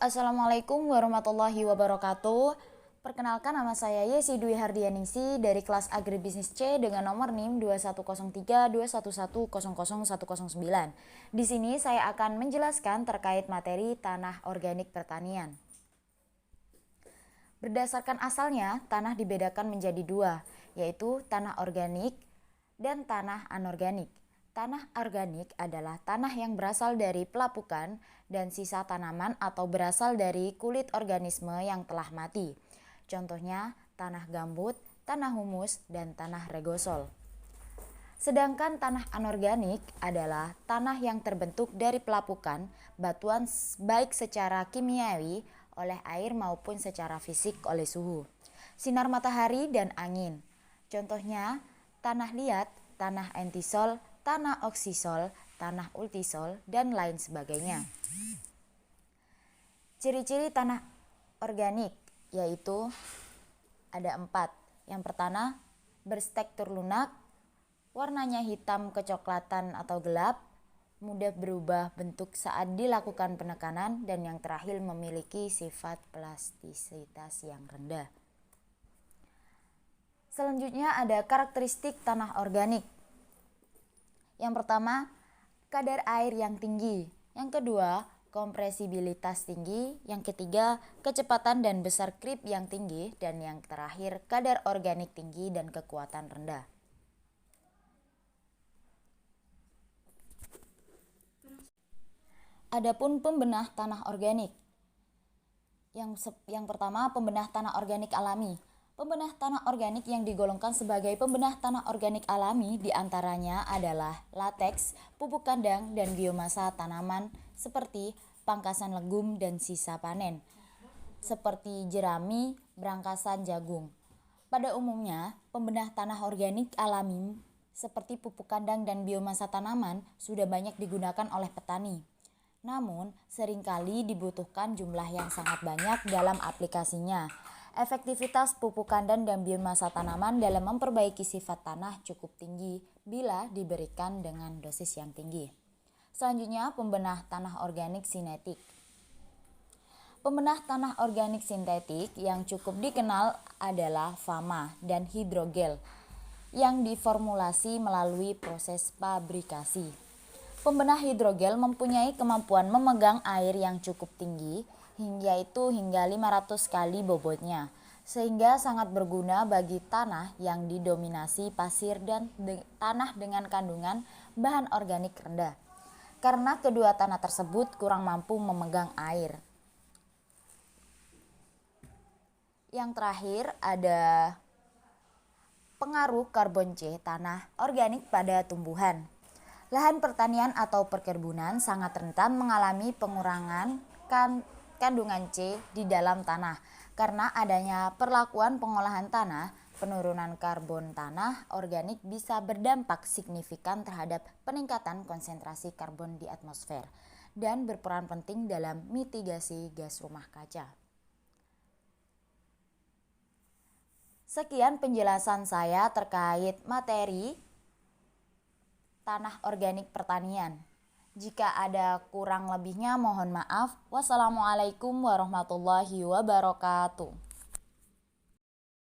Assalamualaikum warahmatullahi wabarakatuh. Perkenalkan, nama saya Yesi Dwi Hardianingsi dari kelas Agribisnis C dengan nomor NIM 210321100109. Di sini saya akan menjelaskan terkait materi tanah organik pertanian. Berdasarkan asalnya, tanah dibedakan menjadi dua, yaitu tanah organik dan tanah anorganik. Tanah organik adalah tanah yang berasal dari pelapukan dan sisa tanaman atau berasal dari kulit organisme yang telah mati. Contohnya tanah gambut, tanah humus, dan tanah regosol. Sedangkan tanah anorganik adalah tanah yang terbentuk dari pelapukan, batuan baik secara kimiawi oleh air maupun secara fisik oleh suhu, sinar matahari, dan angin. Contohnya tanah liat, tanah entisol, tanah oksisol, tanah ultisol, dan lain sebagainya. Ciri-ciri tanah organik yaitu ada 4. Yang pertama, bertekstur lunak, warnanya hitam kecoklatan atau gelap, mudah berubah bentuk saat dilakukan penekanan, dan yang terakhir memiliki sifat plastisitas yang rendah. Selanjutnya ada karakteristik tanah organik. Yang pertama, kadar air yang tinggi. Yang kedua, kompresibilitas tinggi. Yang ketiga, kecepatan dan besar krip yang tinggi. Dan yang terakhir, kadar organik tinggi dan kekuatan rendah. Adapun pembenah tanah organik. Yang pertama, pembenah tanah organik alami. Pembenah tanah organik yang digolongkan sebagai pembenah tanah organik alami diantaranya adalah lateks, pupuk kandang, dan biomasa tanaman seperti pangkasan legum dan sisa panen, seperti jerami, brangkasan jagung. Pada umumnya, pembenah tanah organik alami seperti pupuk kandang dan biomasa tanaman sudah banyak digunakan oleh petani. Namun, seringkali dibutuhkan jumlah yang sangat banyak dalam aplikasinya. Efektivitas pupuk kandang dan biomasa tanaman dalam memperbaiki sifat tanah cukup tinggi bila diberikan dengan dosis yang tinggi. Selanjutnya, pembenah tanah organik sintetik. Pembenah tanah organik sintetik yang cukup dikenal adalah Fama dan Hidrogel yang diformulasi melalui proses pabrikasi. Pembenah hidrogel mempunyai kemampuan memegang air yang cukup tinggi, hingga 500 kali bobotnya, sehingga sangat berguna bagi tanah yang didominasi pasir dan tanah dengan kandungan bahan organik rendah, karena kedua tanah tersebut kurang mampu memegang air. Yang terakhir ada pengaruh karbon C tanah organik pada tumbuhan. Lahan pertanian atau perkebunan sangat rentan mengalami pengurangan kandungan C di dalam tanah karena adanya perlakuan pengolahan tanah. Penurunan karbon tanah organik bisa berdampak signifikan terhadap peningkatan konsentrasi karbon di atmosfer dan berperan penting dalam mitigasi gas rumah kaca. Sekian penjelasan saya terkait materi tanah organik pertanian. Jika ada kurang lebihnya mohon maaf. Wassalamualaikum warahmatullahi wabarakatuh.